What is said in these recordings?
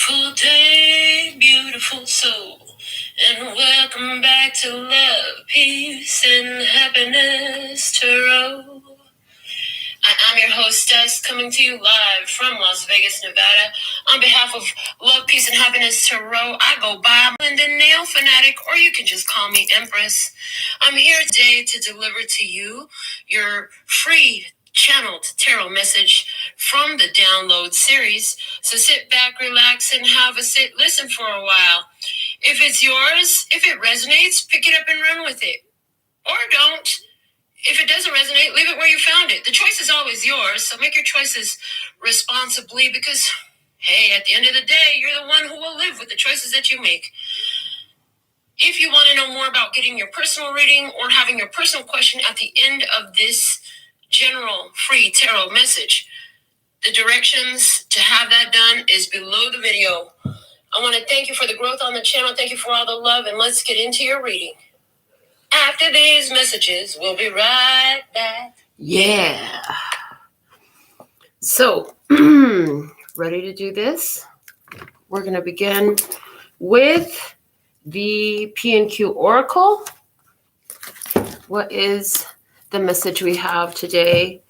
Beautiful day, beautiful soul, and welcome back to Love, Peace, and Happiness Tarot. I'm your hostess, coming to you live from Las Vegas, Nevada. On behalf of Love, Peace, and Happiness Tarot, I go by Melinda, NailFanatic, or you can just call me Empress. I'm here today to deliver to you your free channeled tarot message from the download series. So sit back, relax, and have a listen for a while. If it's yours, if it resonates, pick it up and run with it. Or don't. If it doesn't resonate, leave it where you found it. The choice is always yours, so make your choices responsibly because, hey, at the end of the day, you're the one who will live with the choices that you make. If you want to know more about getting your personal reading or having your personal question at the end of this general free tarot message, the directions to have that done is below the video. I want to thank you for the growth on the channel. Thank you for all the love, and let's get into your reading. After these messages, we'll be right back. Yeah. So, ready to do this? We're going to begin with the Pnq Oracle. What is the message we have today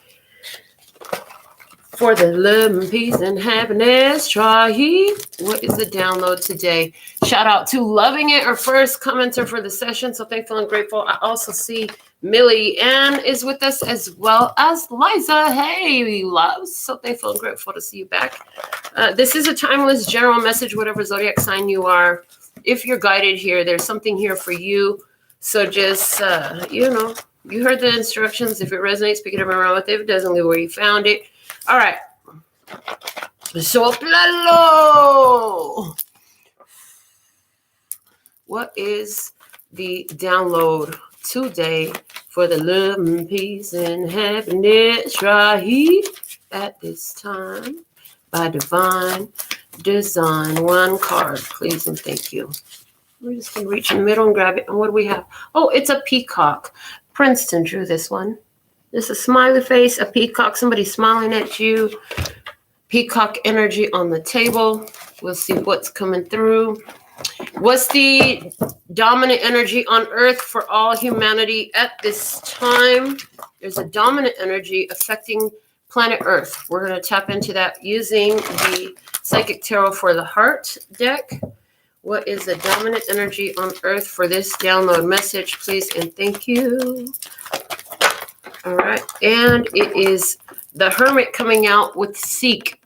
for the love and peace and happiness? Try he. What is the download today? Shout out to Loving It, our first commenter for the session. So thankful and grateful. I also see Millie Ann is with us as well as Liza. Hey, loves. So thankful and grateful to see you back. This is a timeless general message, whatever zodiac sign you are. If you're guided here, there's something here for you. So just, you heard the instructions. If it resonates, pick it up and run with it. If it doesn't, leave where you found it. All right. Soplalo. What is the download today for the love and peace and happiness right at this time by Divine Design? One card, please and thank you. We're just going to reach in the middle and grab it. And what do we have? Oh, it's a peacock. Princeton drew this one. This is a smiley face, a peacock, somebody smiling at you. Peacock energy on the table. We'll see what's coming through. What's the dominant energy on Earth for all humanity at this time? There's a dominant energy affecting planet Earth. We're going to tap into that using the Psychic Tarot for the Heart deck. What is the dominant energy on Earth for this download message, please and thank you. All right, and it is the Hermit coming out with Seek.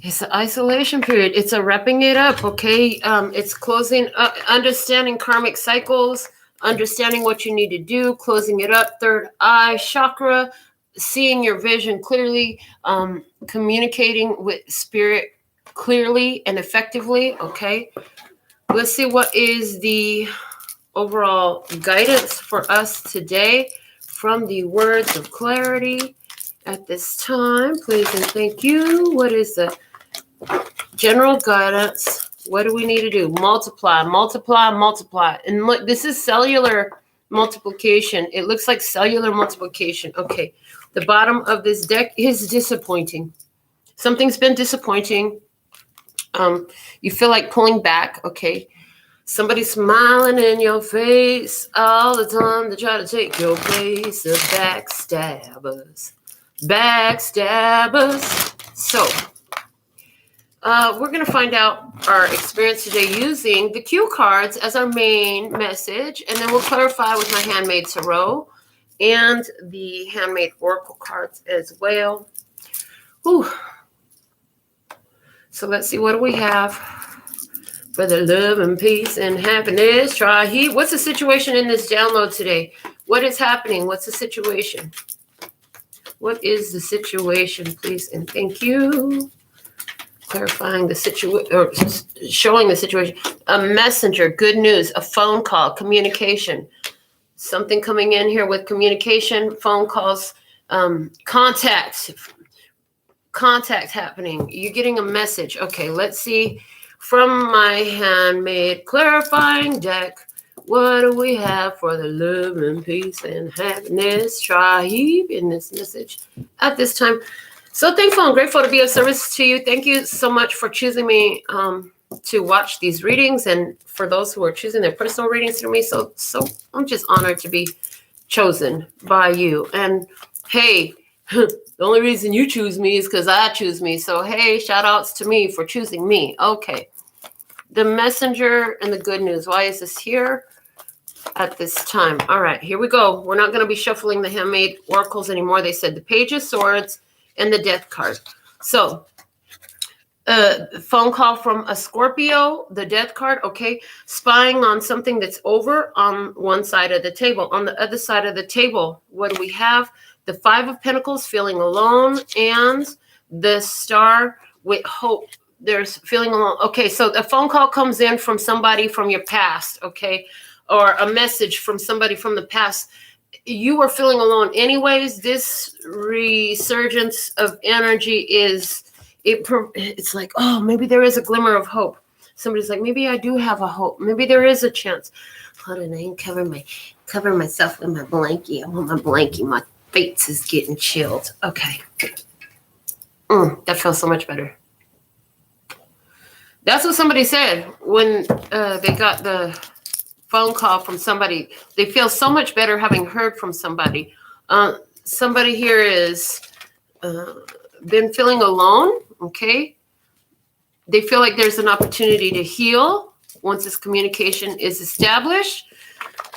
It's an isolation period. It's a wrapping it up, okay? It's closing up, understanding karmic cycles, understanding what you need to do, closing it up, third eye chakra, seeing your vision clearly, communicating with spirit clearly and effectively, okay? Let's see what is the overall guidance for us today from the words of clarity at this time, please and thank you. What is the general guidance? What do we need to do? Multiply, multiply, multiply. And look, this is cellular multiplication. It looks like cellular multiplication. Okay, the bottom of this deck is disappointing. Something's been disappointing. You feel like pulling back, okay? Somebody's smiling in your face all the time to try to take your place. The backstabbers. Backstabbers. So, we're going to find out our experience today using the cue cards as our main message. And then we'll clarify with my handmade tarot and the handmade oracle cards as well. Whew. So let's see, what do we have? For the love and peace and happiness, try he. What's the situation in this download today? What is happening? What's the situation? What is the situation, please? And thank you. Clarifying the situation, or showing the situation. A messenger, good news, a phone call, communication. Something coming in here with communication, phone calls, contact happening. You're getting a message. Okay, let's see. From my handmade clarifying deck, what do we have for the love and peace and happiness tribe in this message at this time? So thankful and grateful to be of service to you. Thank you so much for choosing me to watch these readings, and for those who are choosing their personal readings through me. So I'm just honored to be chosen by you. And hey, the only reason you choose me is because I choose me. So hey, shout outs to me for choosing me. Okay. The messenger and the good news. Why is this here at this time? All right, here we go. We're not going to be shuffling the handmade oracles anymore. They said the Page of Swords and the Death card. So phone call from a Scorpio, the Death card, okay, spying on something that's over on one side of the table. On the other side of the table, what do we have? The Five of Pentacles, feeling alone, and the Star with hope. There's feeling alone. Okay, so the phone call comes in from somebody from your past, okay, or a message from somebody from the past. You were feeling alone anyways. This resurgence of energy is... It's like, oh, maybe there is a glimmer of hope. Somebody's like, maybe I do have a hope. Maybe there is a chance. Hold on, I ain't cover myself with my blankie. I want my blankie. My face is getting chilled. Okay. That feels so much better. That's what somebody said when they got the phone call from somebody. They feel so much better having heard from somebody. Somebody here is been feeling alone. Okay. They feel like there's an opportunity to heal once this communication is established.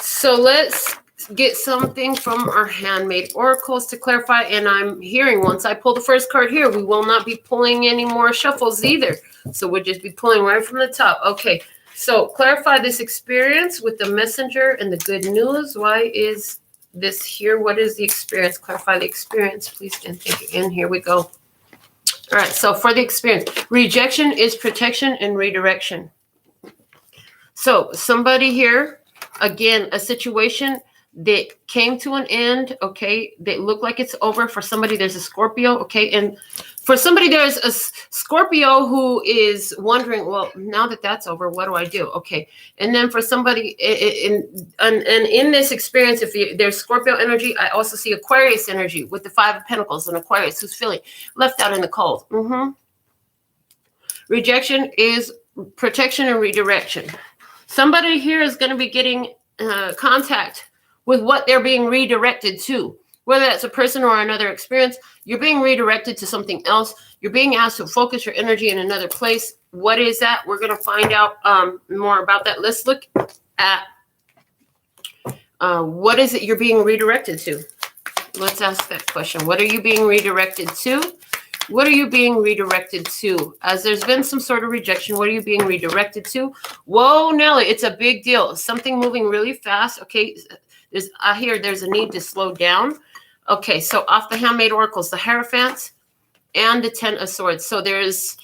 So let's get something from our handmade oracles to clarify. And I'm hearing, once I pull the first card here, we will not be pulling any more shuffles either. So we'll just be pulling right from the top. Okay. So clarify this experience with the messenger and the good news. Why is this here? What is the experience? Clarify the experience, please. And thank you. And here we go. All right, so for the experience, rejection is protection and redirection. So somebody here, again, a situation that came to an end, okay, that looked like it's over. For somebody, there's a Scorpio, okay, and for somebody, there's a Scorpio who is wondering, well, now that that's over, what do I do? Okay, and then for somebody, in this experience, if there's Scorpio energy, I also see Aquarius energy with the Five of Pentacles and Aquarius who's feeling left out in the cold. Rejection is protection and redirection. Somebody here is going to be getting contact with what they're being redirected to. Whether that's a person or another experience, you're being redirected to something else. You're being asked to focus your energy in another place. What is that? We're going to find out more about that. Let's look at what is it you're being redirected to? Let's ask that question. What are you being redirected to? What are you being redirected to? As there's been some sort of rejection, what are you being redirected to? Whoa, Nelly, it's a big deal. Something moving really fast. Okay, I hear there's a need to slow down. Okay, so off the handmade oracles, the Hierophant and the Ten of Swords. So there's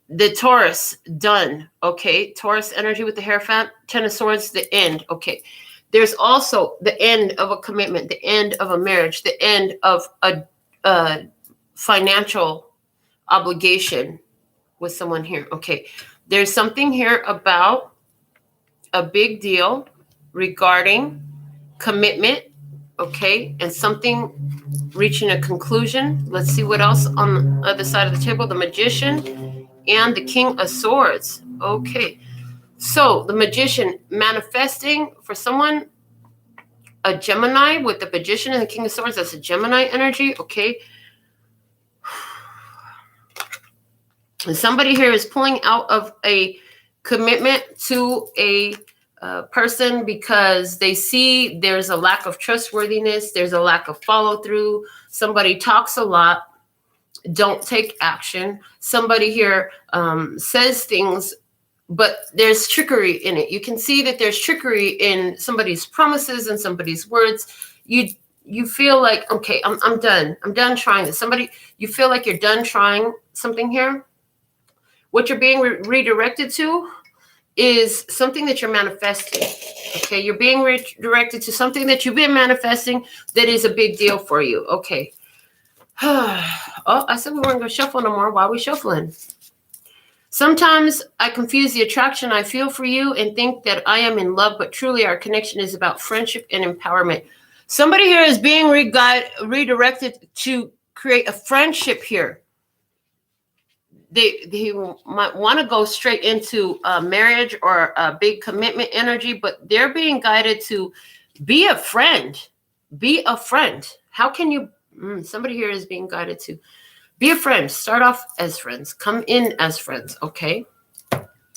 the Taurus, done. Okay, Taurus energy with the Hierophant, Ten of Swords, the end. Okay, there's also the end of a commitment, the end of a marriage, the end of a financial obligation with someone here. Okay, there's something here about a big deal regarding commitment, okay, and something reaching a conclusion. Let's see what else on the other side of the table. The Magician and the King of Swords. Okay, so the Magician manifesting for someone, a Gemini with the Magician and the King of Swords. That's a Gemini energy. Okay, and somebody here is pulling out of a commitment to a person because they see there's a lack of trustworthiness. There's a lack of follow through. Somebody talks a lot, don't take action. Somebody here says things, but there's trickery in it. You can see that there's trickery in somebody's promises and somebody's words. You feel like, okay, I'm done. I'm done trying this. You feel like you're done trying something here. What you're being redirected to is something that you're manifesting. Okay, you're being redirected to something that you've been manifesting that is a big deal for you. Okay. Oh, I said we weren't going to shuffle no more. Why are we shuffling? Sometimes I confuse the attraction I feel for you and think that I am in love, but truly our connection is about friendship and empowerment. Somebody here is being redirected to create a friendship here. They might want to go straight into a marriage or a big commitment energy, but they're being guided to be a friend. Be a friend. How can you, somebody here is being guided to be a friend. Start off as friends. Come in as friends, okay?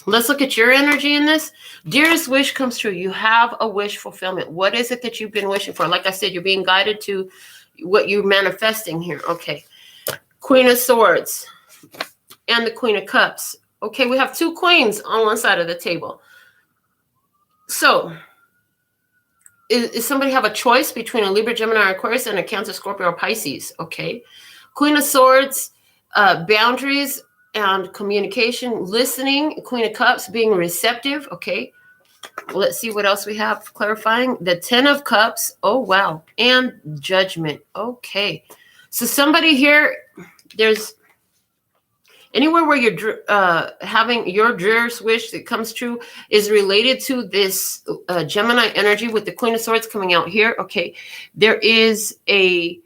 Let's look at your energy in this. Dearest wish comes true. You have a wish fulfillment. What is it that you've been wishing for? Like I said, you're being guided to what you're manifesting here. Okay. Queen of Swords and the Queen of Cups. Okay, we have two queens on one side of the table. So, is somebody have a choice between a Libra, Gemini, or Aquarius and a Cancer, Scorpio, or Pisces? Okay. Queen of Swords, boundaries and communication, listening. Queen of Cups, being receptive. Okay. Let's see what else we have clarifying. The 10 of Cups. Oh, wow. And Judgment. Okay. So somebody here, there's anywhere where you're having your dearest wish that comes true is related to this Gemini energy with the Queen of Swords coming out here. Okay. There is a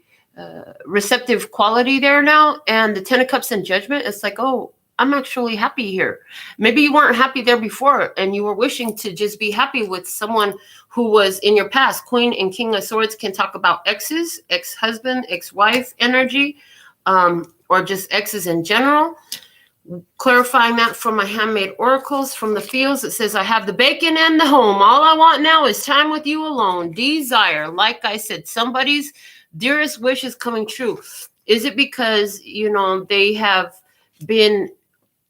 receptive quality there now. And the 10 of Cups and Judgment, it's like, oh, I'm actually happy here. Maybe you weren't happy there before and you were wishing to just be happy with someone who was in your past. Queen and King of Swords can talk about exes, ex-husband, ex-wife energy, or just exes in general. Clarifying that from my handmade oracles from the fields, it says, I have the bacon and the home. All I want now is time with you alone. Desire, like I said, somebody's dearest wish is coming true. Is it because, you know, they have been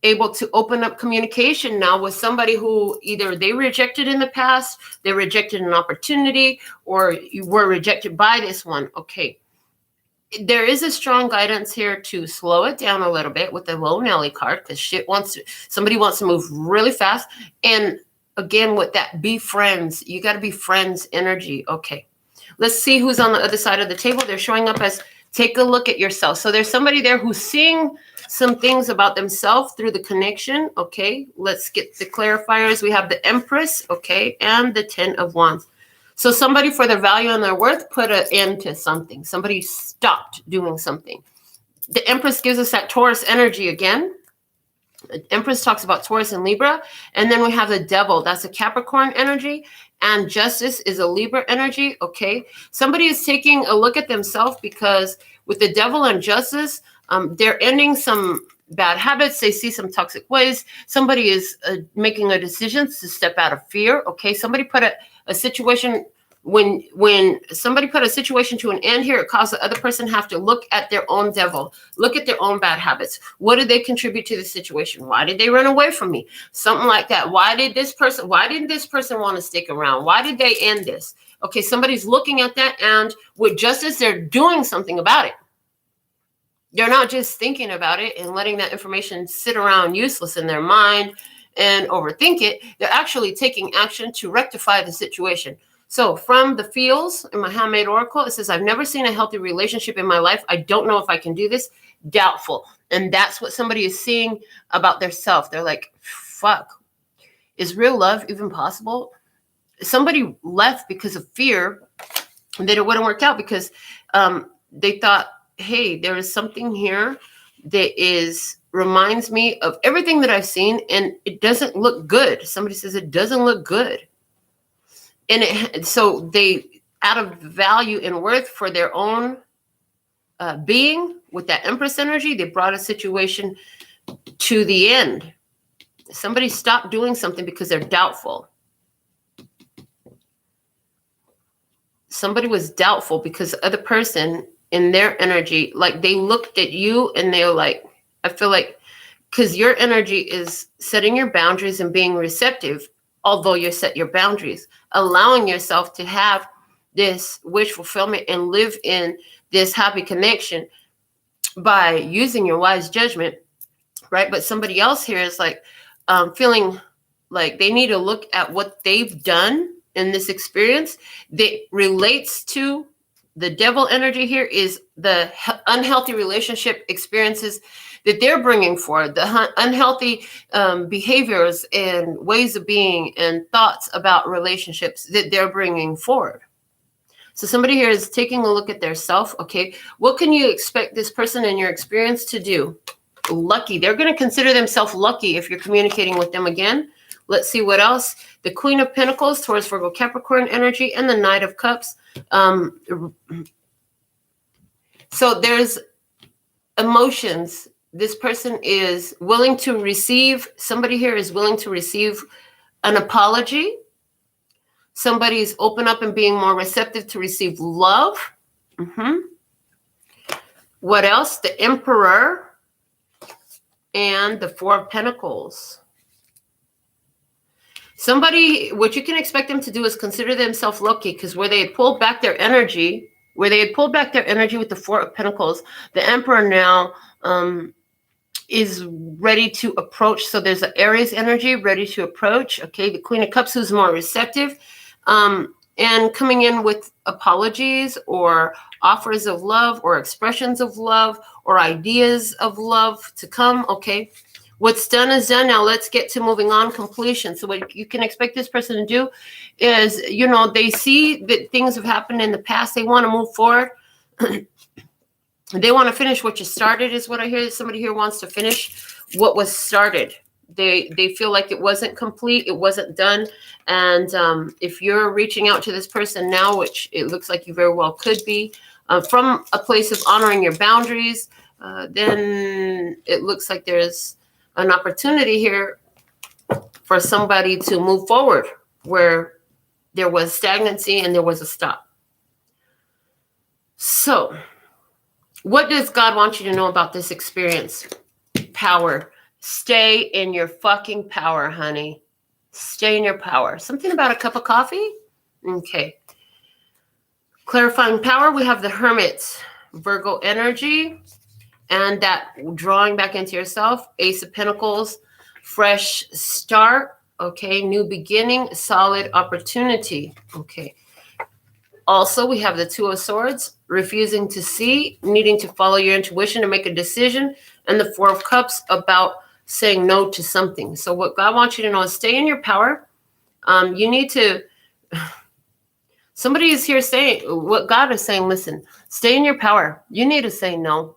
able to open up communication now with somebody who either they rejected in the past, they rejected an opportunity, or you were rejected by this one? Okay. There is a strong guidance here to slow it down a little bit with the low Nelly card, because somebody wants to move really fast. And again, with that, be friends. You got to be friends energy. Okay. Let's see who's on the other side of the table. They're showing up as take a look at yourself. So there's somebody there who's seeing some things about themselves through the connection. Okay. Let's get the clarifiers. We have the Empress. Okay. And the 10 of Wands. So somebody, for their value and their worth, put an end to something. Somebody stopped doing something. The Empress gives us that Taurus energy again. The Empress talks about Taurus and Libra. And then we have the Devil. That's a Capricorn energy. And Justice is a Libra energy. Okay. Somebody is taking a look at themselves, because with the Devil and Justice, they're ending some bad habits. They see some toxic ways. Somebody is making a decision to step out of fear. Okay. Somebody put a situation, when somebody put a situation to an end here, it caused the other person have to look at their own devil, look at their own bad habits. What did they contribute to the situation? Why did they run away from me? Something like that. Why didn't this person want to stick around? Why did they end this? Okay, somebody's looking at that, and with Justice, they're doing something about it. They're not just thinking about it and letting that information sit around useless in their mind and overthink it. They're actually taking action to rectify the situation. So from the fields in my handmade oracle, it says, I've never seen a healthy relationship in my life. I don't know if I can do this. Doubtful. And that's what somebody is seeing about their self. They're like, fuck, is real love even possible? Somebody left because of fear that it wouldn't work out, because they thought, hey, there is something here that reminds me of everything that I've seen, and it doesn't look good. Somebody says it doesn't look good. And so they, out of value and worth for their own being, with that Empress energy, they brought a situation to the end. Somebody stopped doing something because they're doubtful. Somebody was doubtful because the other person in their energy, like they looked at you and they were like, I feel like, because your energy is setting your boundaries and being receptive, although you set your boundaries, allowing yourself to have this wish fulfillment and live in this happy connection by using your wise judgment, right? But somebody else here is like feeling like they need to look at what they've done in this experience that relates to the Devil energy. Here is the unhealthy relationship experiences that they're bringing forward, the unhealthy behaviors and ways of being and thoughts about relationships that they're bringing forward. So somebody here is taking a look at their self. Okay, what can you expect this person in your experience to do? Lucky. They're going to consider themselves lucky if you're communicating with them again. Let's see what else. The Queen of Pentacles, Taurus, Virgo, Capricorn energy, and the Knight of Cups. So there's emotions. This person is willing to receive, somebody here is willing to receive an apology. Somebody's open up and being more receptive to receive love. What else? The Emperor and the Four of Pentacles. Somebody, what you can expect them to do is consider themselves lucky, because where they had pulled back their energy, with the Four of Pentacles, the Emperor now is ready to approach. So there's an Aries energy ready to approach. Okay, the Queen of Cups, who's more receptive, and coming in with apologies or offers of love or expressions of love or ideas of love to come. Okay, what's done is done. Now let's get to moving on, completion. So what you can expect this person to do is, you know, they see that things have happened in the past. They want to move forward. They want to finish what you started, is what I hear. Somebody here wants to finish what was started. They feel like it wasn't complete, it wasn't done. And if you're reaching out to this person now, which it looks like you very well could be, from a place of honoring your boundaries, then it looks like there's an opportunity here for somebody to move forward where there was stagnancy and there was a stop. So what does God want you to know about this experience? Power. Stay in your fucking power, honey. Stay in your power. Something about a cup of coffee? Okay. Clarifying power, we have the Hermit, Virgo energy, and that drawing back into yourself. Ace of Pentacles, fresh start. Okay, new beginning, solid opportunity. Okay. Also, we have the Two of Swords, refusing to see, needing to follow your intuition to make a decision, and the Four of Cups, about saying no to something. So what God wants you to know is stay in your power. You need to, somebody is here saying, what God is saying, listen, stay in your power. You need to say no.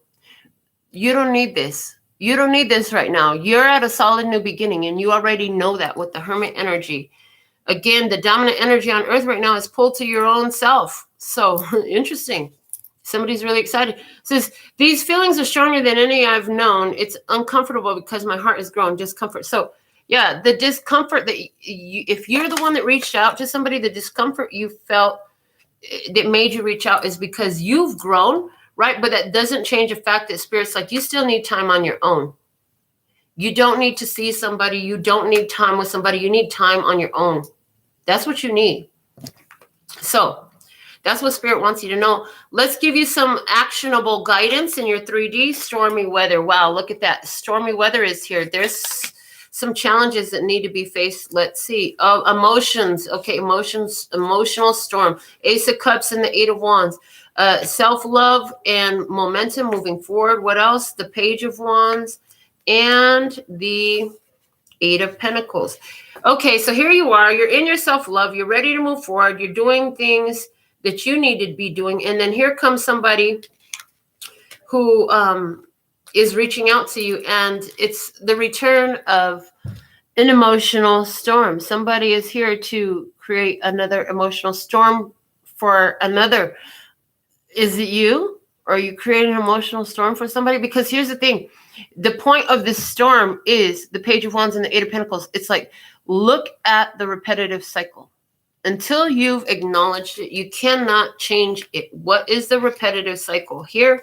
You don't need this. You don't need this right now. You're at a solid new beginning, and you already know that with the Hermit energy. Again, the dominant energy on Earth right now is pulled to your own self. So interesting. Somebody's really excited. It says, these feelings are stronger than any I've known. It's uncomfortable because my heart has grown. Discomfort. So yeah, the discomfort that if you're the one that reached out to somebody, the discomfort you felt that made you reach out is because you've grown, right? But that doesn't change the fact that Spirit's like, you still need time on your own. You don't need to see somebody. You don't need time with somebody. You need time on your own. That's what you need. So that's what Spirit wants you to know. Let's give you some actionable guidance in your 3D. Stormy weather. Wow, look at that. Stormy weather is here. There's some challenges that need to be faced. Let's see. Emotions. Okay, emotions. Emotional storm. Ace of Cups and the Eight of Wands. Self-love and momentum moving forward. What else? The Page of Wands and the Eight of Pentacles. Okay, so here you are. You're in your self-love. You're ready to move forward. You're doing things that you need to be doing. And then here comes somebody who is reaching out to you. And it's the return of an emotional storm. Somebody is here to create another emotional storm for another. Is it you? Or are you creating an emotional storm for somebody? Because here's the thing. The point of this storm is the Page of Wands and the Eight of Pentacles. It's like, look at the repetitive cycle. Until you've acknowledged it, you cannot change it. What is the repetitive cycle? Here,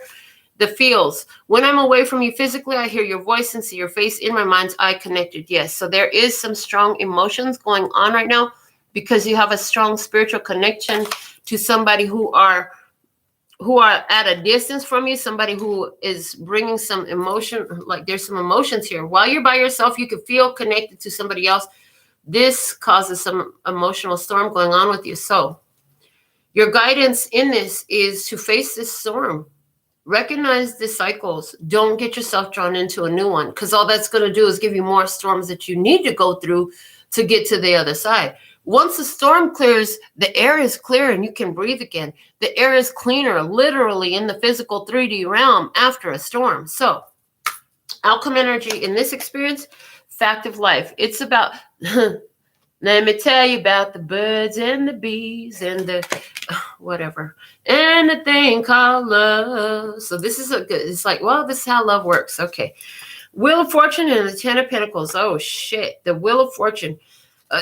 the feels. When I'm away from you physically, I hear your voice and see your face. In my mind's eye connected. Yes. So there is some strong emotions going on right now because you have a strong spiritual connection to somebody who are at a distance from you, somebody who is bringing some emotion, like there's some emotions here. While you're by yourself, you can feel connected to somebody else. This causes some emotional storm going on with you. So your guidance in this is to face this storm. Recognize the cycles. Don't get yourself drawn into a new one, because all that's going to do is give you more storms that you need to go through to get to the other side. Once the storm clears, the air is clear and you can breathe again. The air is cleaner, literally in the physical 3D realm after a storm. So, outcome energy in this experience, fact of life. It's about, let me tell you about the birds and the bees and the whatever, and the thing called love. So this is a good, it's like, well, this is how love works. Okay. Wheel of Fortune and the 10 of Pentacles. Oh, shit. The Wheel of Fortune.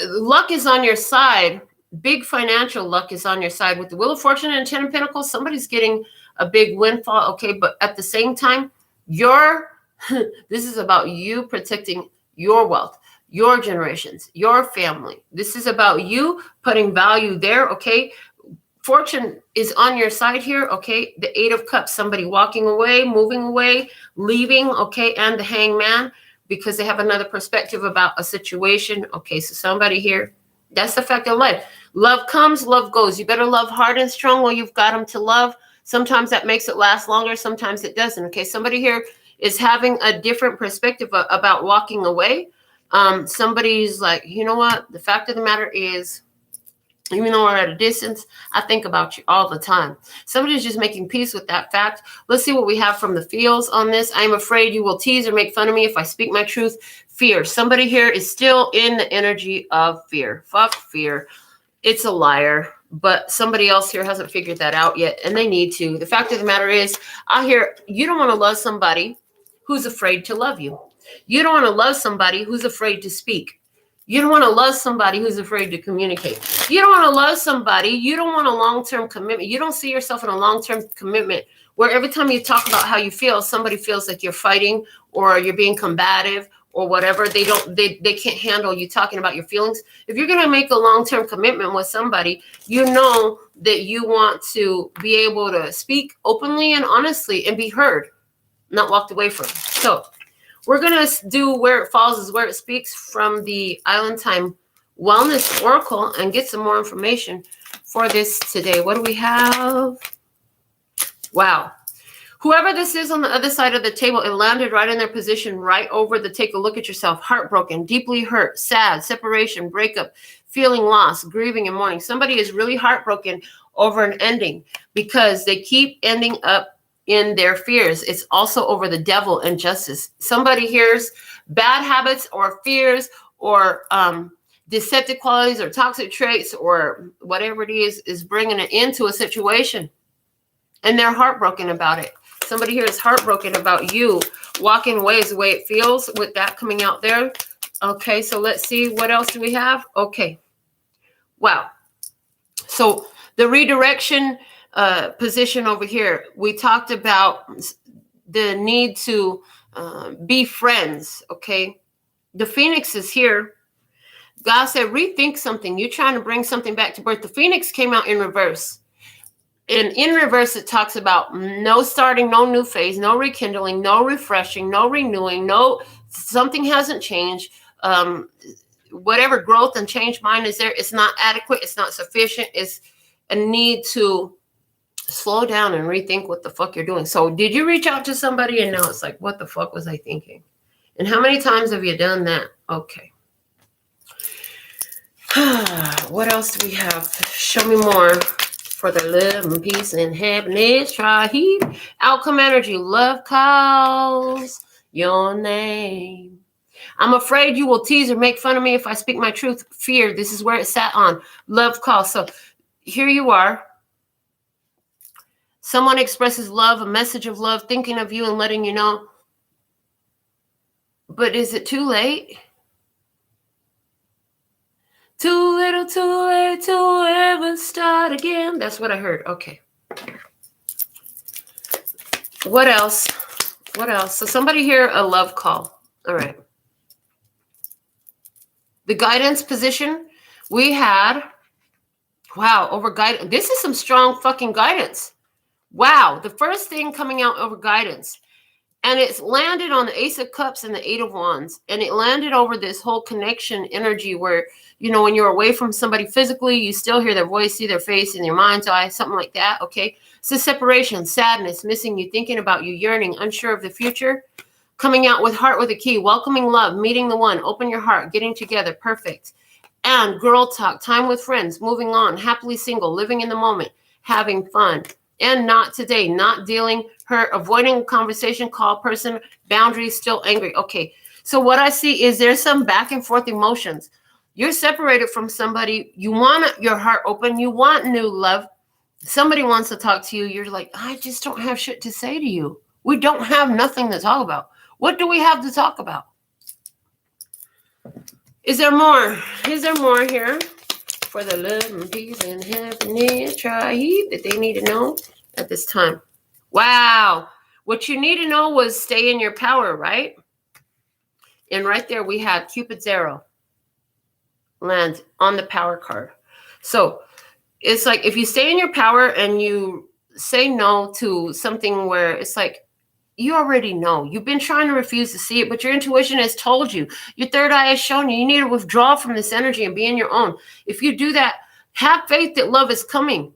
Luck is on your side. Big financial luck is on your side. With the Wheel of Fortune and 10 of Pentacles, somebody's getting a big windfall. Okay, but at the same time, this is about you protecting your wealth, your generations, your family. This is about you putting value there. Okay. Fortune is on your side here, okay? The 8 of Cups, somebody walking away, moving away, leaving, okay? And the Hangman, because they have another perspective about a situation. Okay, so somebody here, that's the fact of life. Love comes, love goes. You better love hard and strong while you've got them to love. Sometimes that makes it last longer. Sometimes it doesn't, okay? Somebody here is having a different perspective about walking away. Somebody's like, you know what? The fact of the matter is, even though we're at a distance, I think about you all the time. Somebody's just making peace with that fact. Let's see what we have from the feels on this. I'm afraid you will tease or make fun of me if I speak my truth. Fear. Somebody here is still in the energy of fear. Fuck fear. It's a liar. But somebody else here hasn't figured that out yet, and they need to. The fact of the matter is, I hear you don't want to love somebody who's afraid to love you. You don't want to love somebody who's afraid to speak. You don't want to love somebody who's afraid to communicate. You don't want to love somebody. You don't want a long-term commitment. You don't see yourself in a long-term commitment where every time you talk about how you feel, somebody feels like you're fighting or you're being combative or whatever. They can't handle you talking about your feelings. If you're going to make a long-term commitment with somebody, you know that you want to be able to speak openly and honestly and be heard, not walked away from. So we're going to do Where It Falls is Where It Speaks from the Island Time Wellness Oracle and get some more information for this today. What do we have? Wow. Whoever this is on the other side of the table, it landed right in their position, right over the take a look at yourself. Heartbroken, deeply hurt, sad, separation, breakup, feeling lost, grieving and mourning. Somebody is really heartbroken over an ending because they keep ending up in their fears. It's also over the devil and justice. Somebody here's bad habits or fears or deceptive qualities or toxic traits or whatever it is bringing it into a situation. And they're heartbroken about it. Somebody here is heartbroken about you walking away is the way it feels with that coming out there. Okay, so let's see. What else do we have? Okay. Wow. So the redirection position over here, we talked about the need to be friends, okay? The Phoenix is here. God said, rethink something. You're trying to bring something back to birth. The Phoenix came out in reverse. And in reverse, it talks about no starting, no new phase, no rekindling, no refreshing, no renewing, something hasn't changed. Whatever growth and change mind is there, it's not adequate, it's not sufficient, it's a need to slow down and rethink what the fuck you're doing. So did you reach out to somebody and now it's like, what the fuck was I thinking? And how many times have you done that? Okay. What else do we have? Show me more. For the love and peace and happiness, try heat. Outcome energy. Love calls your name. I'm afraid you will tease or make fun of me if I speak my truth. Fear. This is where it sat on. Love calls. So here you are. Someone expresses love, a message of love, thinking of you and letting you know. But is it too late? Too little, too late to ever start again. That's what I heard. Okay. What else? What else? So somebody here, a love call. All right. The guidance position we had. Wow, over guidance. This is some strong fucking guidance. Wow. The first thing coming out over guidance. And it's landed on the Ace of Cups and the 8 of Wands. And it landed over this whole connection energy where, you know, when you're away from somebody physically, you still hear their voice, see their face in your mind's eye, something like that. Okay. So separation, sadness, missing you, thinking about you, yearning, unsure of the future. Coming out with heart with a key, welcoming love, meeting the one, open your heart, getting together. Perfect. and girl talk, time with friends, moving on, happily single, living in the moment, having fun. And not today, not dealing, her avoiding a conversation, call person, boundaries, still angry. Okay, so what I see is there's some back and forth emotions. You're separated from somebody. You want your heart open. You want new love. Somebody wants to talk to you. You're like, I just don't have shit to say to you. We don't have nothing to talk about. What do we have to talk about? Is there more? Is there more here for the love and peace and happiness tribe that they need to know at this time? Wow. What you need to know was stay in your power, right? And right there we had Cupid's arrow land on the power card. So it's like if you stay in your power and you say no to something where it's like, you already know. You've been trying to refuse to see it, but your intuition has told you. Your third eye has shown you. You need to withdraw from this energy and be in your own. If you do that, have faith that love is coming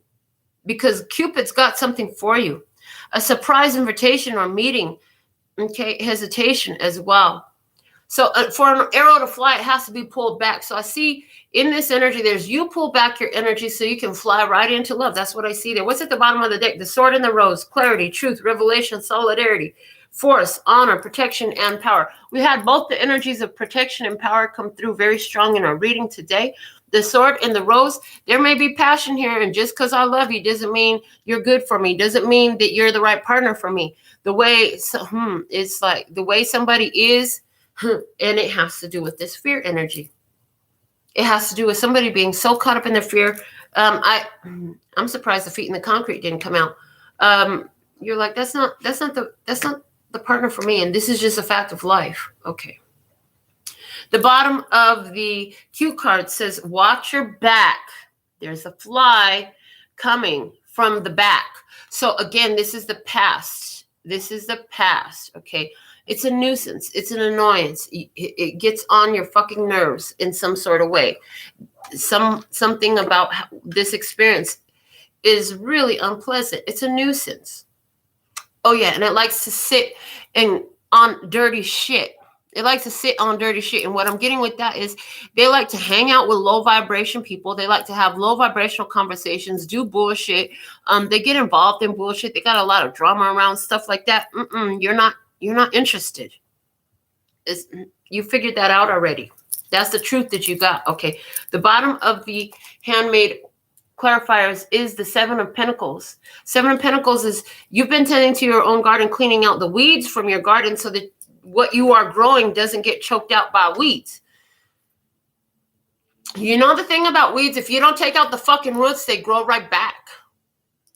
because Cupid's got something for you. A surprise invitation or meeting, okay, hesitation as well. So for an arrow to fly, it has to be pulled back. So I see in this energy, there's you pull back your energy so you can fly right into love. That's what I see there. What's at the bottom of the deck? The sword and the rose, clarity, truth, revelation, solidarity, force, honor, protection, and power. We had both the energies of protection and power come through very strong in our reading today. The sword and the rose, there may be passion here. And just because I love you doesn't mean you're good for me. Doesn't mean that you're the right partner for me. The way, it's like the way somebody is, and it has to do with this fear energy. It has to do with somebody being so caught up in their fear. I'm surprised the feet in the concrete didn't come out. You're like, that's not the partner for me, and this is just a fact of life. Okay. The bottom of the cue card says, watch your back. There's a fly coming from the back. So again, this is the past. This is the past. Okay. It's a nuisance. It's an annoyance. It gets on your fucking nerves in some sort of way. Something about this experience is really unpleasant. It's a nuisance. Oh yeah, and it likes to sit on dirty shit. It likes to sit on dirty shit. And what I'm getting with that is they like to hang out with low vibration people. They like to have low vibrational conversations, do bullshit. They get involved in bullshit. They got a lot of drama around stuff like that. You're not interested. You figured that out already. That's the truth that you got. Okay. The bottom of the handmade clarifiers is the 7 of Pentacles. 7 of Pentacles is you've been tending to your own garden, cleaning out the weeds from your garden so that what you are growing doesn't get choked out by weeds. You know the thing about weeds, if you don't take out the fucking roots, they grow right back.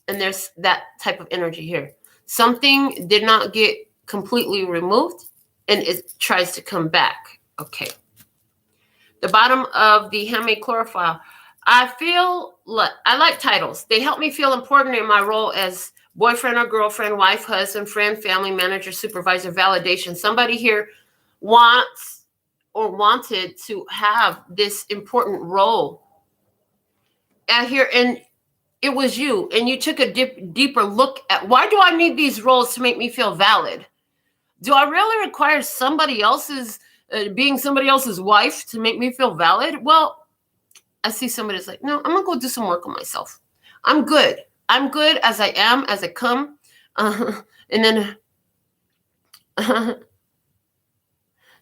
And there's that type of energy here. Something did not get completely removed and it tries to come back. Okay. The bottom of the handmade chlorophyll. I like titles. They help me feel important in my role as boyfriend or girlfriend, wife, husband, friend, family, manager, supervisor, validation. Somebody here wants or wanted to have this important role out here, and it was you, and you took a deeper look at, why do I need these roles to make me feel valid? Do I really require somebody else's, being somebody else's wife to make me feel valid? Well, I see somebody that's like, no, I'm going to go do some work on myself. I'm good. I'm good as I am, as I come. And then,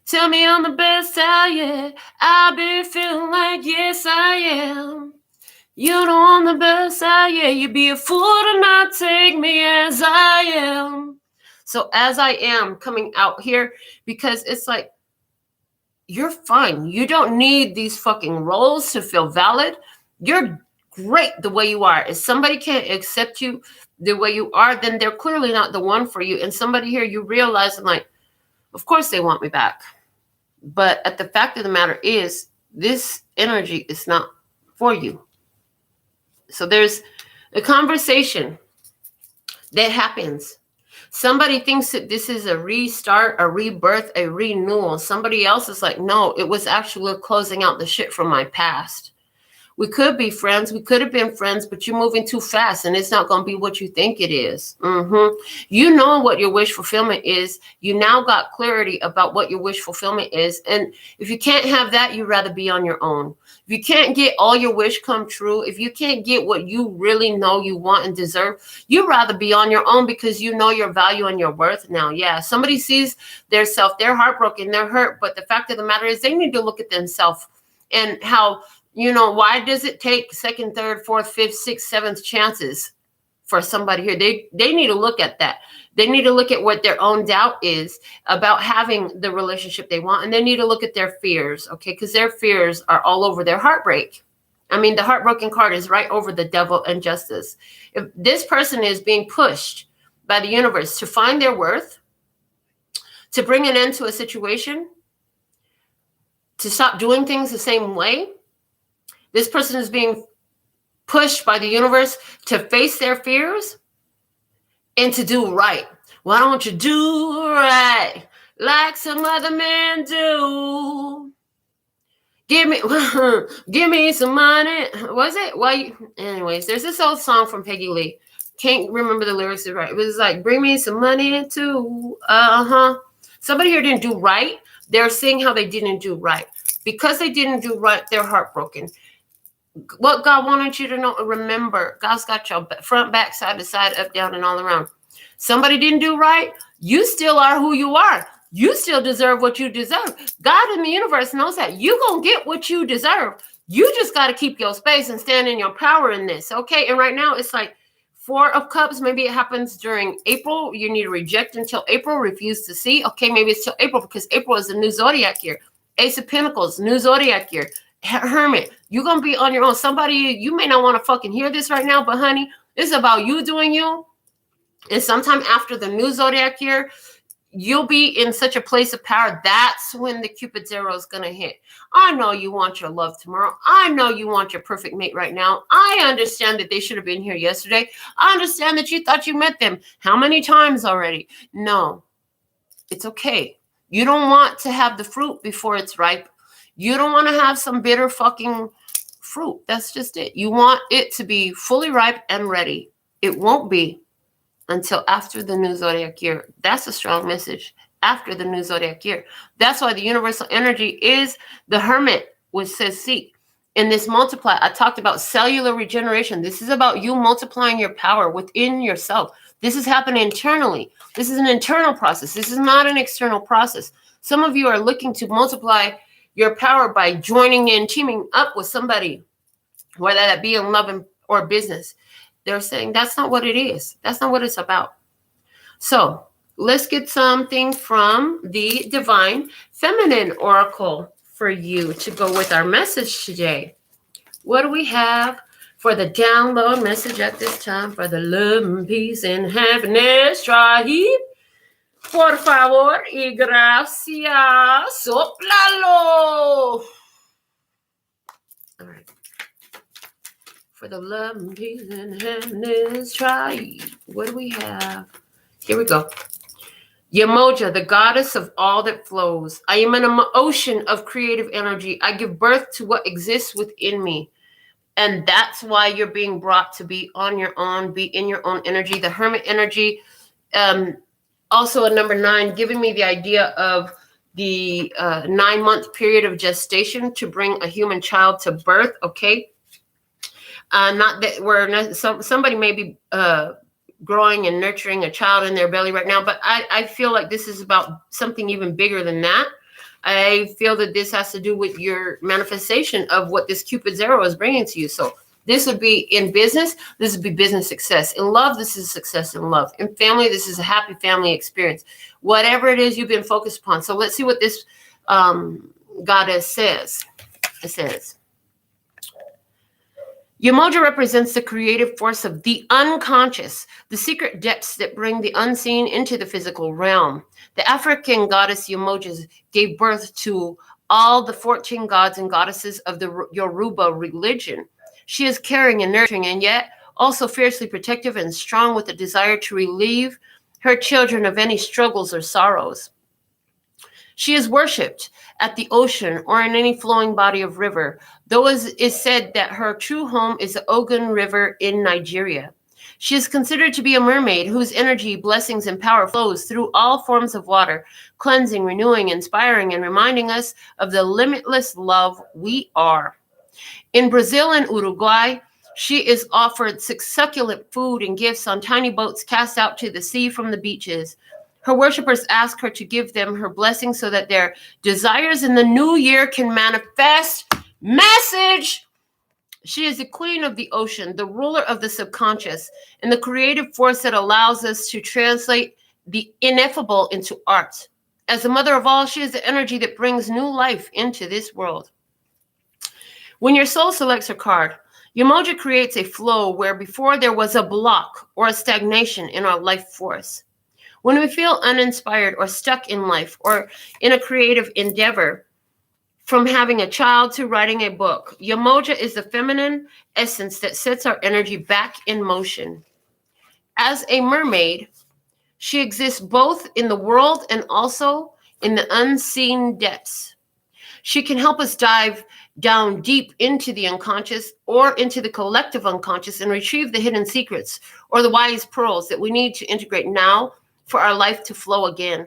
tell me I'm the best I am. I've been feeling like, yes, I am. You know I'm the best I am. You'd be a fool to not take me as I am. So as I am coming out here, because it's like, you're fine. You don't need these fucking roles to feel valid. You're great the way you are. If somebody can't accept you the way you are, then they're clearly not the one for you. And somebody here, you realize, I'm like, of course they want me back. But at the fact of the matter is, this energy is not for you. So there's a conversation that happens. Somebody thinks that this is a restart, a rebirth, a renewal. Somebody else is like, no, it was actually closing out the shit from my past. We could be friends. We could have been friends, but you're moving too fast and it's not going to be what you think it is. You know what your wish fulfillment is. You now got clarity about what your wish fulfillment is. And if you can't have that, you'd rather be on your own. If you can't get all your wish come true, if you can't get what you really know you want and deserve, you'd rather be on your own because you know your value and your worth now. Yeah, somebody sees their self, they're heartbroken, they're hurt. But the fact of the matter is they need to look at themselves and how, why does it take second, third, fourth, fifth, sixth, seventh chances for somebody here? They need to look at that. They need to look at what their own doubt is about having the relationship they want. And they need to look at their fears, okay? Because their fears are all over their heartbreak. I mean, the heartbroken card is right over the devil and justice. If this person is being pushed by the universe to find their worth, to bring an end to a situation, to stop doing things the same way, this person is being pushed by the universe to face their fears and to do right. Why don't you do right like some other men do? Give me some money. Was it? Anyways, there's this old song from Peggy Lee. Can't remember the lyrics right. It was like, bring me some money too. Somebody here didn't do right. They're seeing how they didn't do right. Because they didn't do right, they're heartbroken. What God wanted you to know, remember, God's got your front, back, side to side, up, down, and all around. Somebody didn't do right. You still are who you are. You still deserve what you deserve. God in the universe knows that. You're going to get what you deserve. You just got to keep your space and stand in your power in this, okay? And right now, it's like 4 of Cups. Maybe it happens during April. You need to reject until April, refuse to see. Okay, maybe it's till April because April is the new zodiac year. Ace of Pentacles, new zodiac year. Hermit, you're going to be on your own. Somebody, you may not want to fucking hear this right now, but honey, it's about you doing you. And sometime after the new zodiac year, you'll be in such a place of power. That's when the Cupid's arrow is going to hit. I know you want your love tomorrow. I know you want your perfect mate right now. I understand that they should have been here yesterday. I understand that you thought you met them. How many times already? No, it's okay. You don't want to have the fruit before it's ripe. You don't want to have some bitter fucking fruit. That's just it. You want it to be fully ripe and ready. It won't be until after the new zodiac year. That's a strong message. After the new zodiac year. That's why the universal energy is the Hermit, which says seek. In this multiply, I talked about cellular regeneration. This is about you multiplying your power within yourself. This is happening internally. This is an internal process. This is not an external process. Some of you are looking to multiply your power by joining in, teaming up with somebody, whether that be in love or business. They're saying that's not what it is. That's not what it's about. So let's get something from the Divine Feminine Oracle for you to go with our message today. What do we have for the download message at this time for the love and peace and happiness tribe? Por favor y gracias. Soplalo. All right. For the love and peace and happiness tribe. What do we have? Here we go. Yemoja, the goddess of all that flows. I am an ocean of creative energy. I give birth to what exists within me. And that's why you're being brought to be on your own, be in your own energy. The Hermit energy, also a number 9, giving me the idea of the 9-month period of gestation to bring a human child to birth, okay? Not that we're somebody may be growing and nurturing a child in their belly right now, but I feel like this is about something even bigger than that. I feel that this has to do with your manifestation of what this Cupid's arrow is bringing to you. So this would be in business. This would be business success. In love, this is success in love. In family, this is a happy family experience. Whatever it is you've been focused upon. So let's see what this goddess says. It says, Yemoja represents the creative force of the unconscious, the secret depths that bring the unseen into the physical realm. The African goddess Yemoja gave birth to all the 14 gods and goddesses of the Yoruba religion. She is caring and nurturing, and yet also fiercely protective and strong with a desire to relieve her children of any struggles or sorrows. She is worshipped at the ocean or in any flowing body of river. though it is said that her true home is the Ogun River in Nigeria. She is considered to be a mermaid whose energy, blessings, and power flows through all forms of water, cleansing, renewing, inspiring, and reminding us of the limitless love we are. In Brazil and Uruguay, she is offered succulent food and gifts on tiny boats cast out to the sea from the beaches. Her worshippers ask her to give them her blessing so that their desires in the new year can manifest. Message! She is the queen of the ocean, the ruler of the subconscious, and the creative force that allows us to translate the ineffable into art. As the mother of all, she is the energy that brings new life into this world. When your soul selects her card, Umoja creates a flow where before there was a block or a stagnation in our life force. When we feel uninspired or stuck in life or in a creative endeavor, from having a child to writing a book, Umoja is the feminine essence that sets our energy back in motion. As a mermaid, she exists both in the world and also in the unseen depths. She can help us dive down deep into the unconscious or into the collective unconscious and retrieve the hidden secrets or the wise pearls that we need to integrate now for our life to flow again.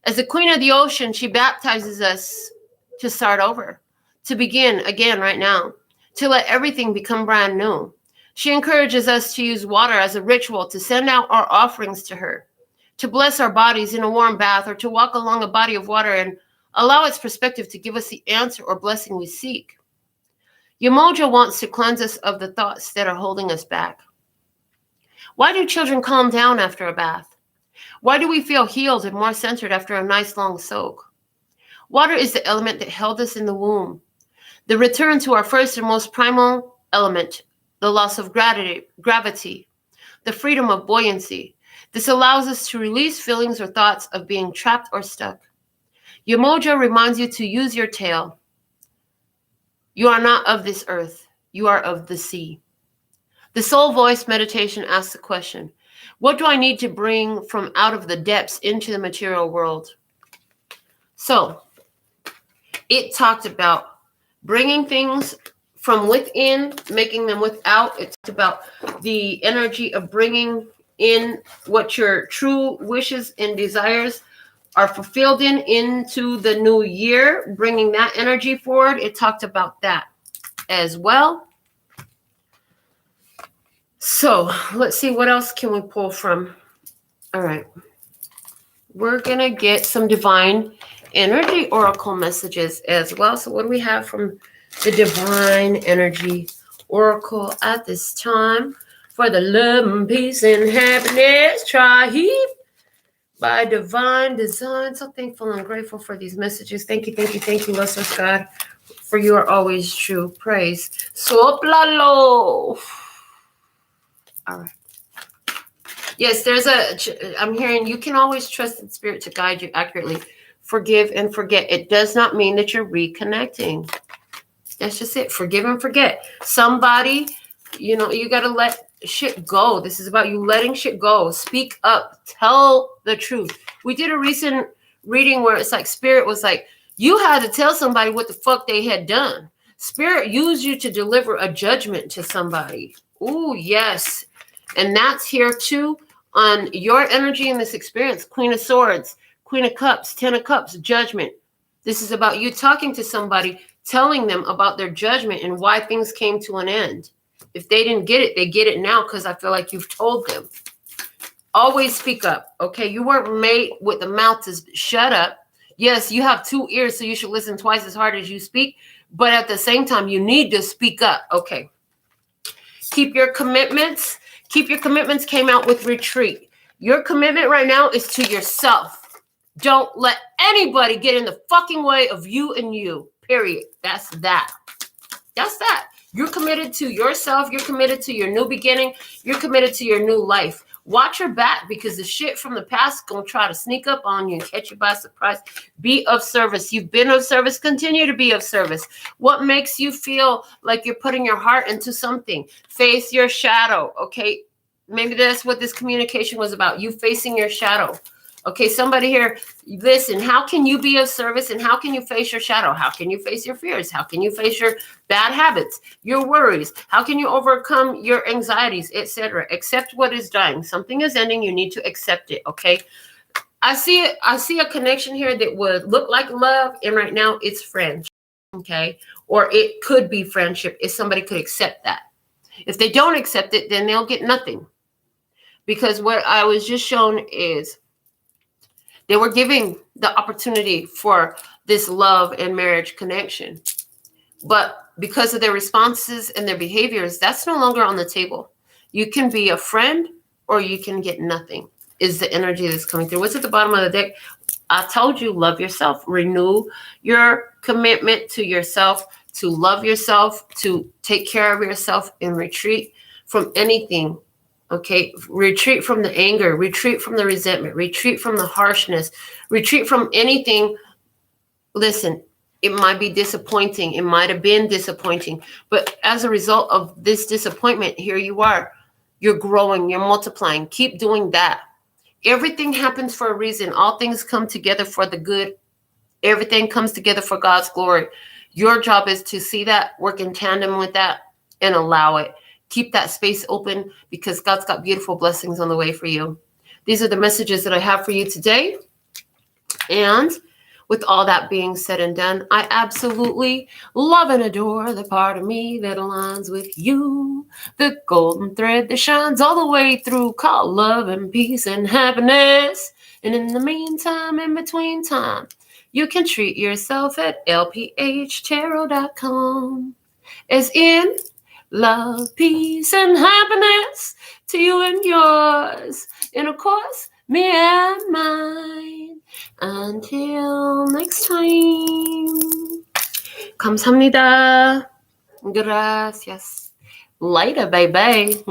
As the queen of the ocean, she baptizes us to start over, to begin again right now, to let everything become brand new. She encourages us to use water as a ritual to send out our offerings to her, to bless our bodies in a warm bath, or to walk along a body of water and allow its perspective to give us the answer or blessing we seek. Umoja wants to cleanse us of the thoughts that are holding us back. Why do children calm down after a bath? Why do we feel healed and more centered after a nice long soak? Water is the element that held us in the womb. The return to our first and most primal element, the loss of gravity, the freedom of buoyancy. This allows us to release feelings or thoughts of being trapped or stuck. Umoja reminds you to use your tail. You are not of this earth. You are of the sea. The soul voice meditation asks the question, what do I need to bring from out of the depths into the material world? So, it talked about bringing things from within, making them without. It's about the energy of bringing in what your true wishes and desires are fulfilled into the new year, bringing that energy forward. It talked about that as well. So let's see, what else can we pull from? All right. We're going to get some divine energy oracle messages as well. So what do we have from the divine energy oracle at this time? For the love and peace and happiness tribe by divine design. So thankful and grateful for these messages. Thank you, Lord God, for you are always true. Praise. Soplalo. All right. Yes, I'm hearing you can always trust in spirit to guide you accurately. Forgive and forget. It does not mean that you're reconnecting. That's just it. Forgive and forget. Somebody, you got to let shit go. This is about you letting shit go. Speak up. Tell the truth. We did a recent reading where it's like spirit was like, you had to tell somebody what the fuck they had done. Spirit used you to deliver a judgment to somebody. Ooh, yes. And that's here too on your energy in this experience. Queen of Swords, Queen of Cups, Ten of Cups, judgment. This is about you talking to somebody, telling them about their judgment and why things came to an end. If they didn't get it, they get it now because I feel like you've told them. Always speak up, okay? You weren't made with the mouth to shut up. Yes, you have 2 ears, so you should listen twice as hard as you speak. But at the same time, you need to speak up, okay? Keep your commitments. Keep your commitments came out with retreat. Your commitment right now is to yourself. Don't let anybody get in the fucking way of you and you, period. That's that. That's that. You're committed to yourself. You're committed to your new beginning. You're committed to your new life. Watch your back because the shit from the past is going to try to sneak up on you and catch you by surprise. Be of service. You've been of service. Continue to be of service. What makes you feel like you're putting your heart into something? Face your shadow, okay? Maybe that's what this communication was about. You facing your shadow. Okay, somebody here, listen, how can you be of service and how can you face your shadow? How can you face your fears? How can you face your bad habits, your worries? How can you overcome your anxieties, etc.? Accept what is dying. Something is ending. You need to accept it, okay? I see a connection here that would look like love, and right now it's friendship, okay? Or it could be friendship if somebody could accept that. If they don't accept it, then they'll get nothing. Because what I was just shown is they were giving the opportunity for this love and marriage connection. But because of their responses and their behaviors, that's no longer on the table. You can be a friend or you can get nothing, is the energy that's coming through. What's at the bottom of the deck? I told you, love yourself. Renew your commitment to yourself, to love yourself, to take care of yourself, and retreat from anything. Okay, retreat from the anger, retreat from the resentment, retreat from the harshness, retreat from anything. Listen, it might be disappointing. It might have been disappointing. But as a result of this disappointment, here you are. You're growing, you're multiplying. Keep doing that. Everything happens for a reason. All things come together for the good. Everything comes together for God's glory. Your job is to see that, work in tandem with that, and allow it. Keep that space open because God's got beautiful blessings on the way for you. These are the messages that I have for you today. And with all that being said and done, I absolutely love and adore the part of me that aligns with you. The golden thread that shines all the way through, called love and peace and happiness. And in the meantime, in between time, you can treat yourself at LPHtarot.com. As in love, peace, and happiness to you and yours. And of course, me and mine. Until next time. 감사합니다. Gracias. Later, baby.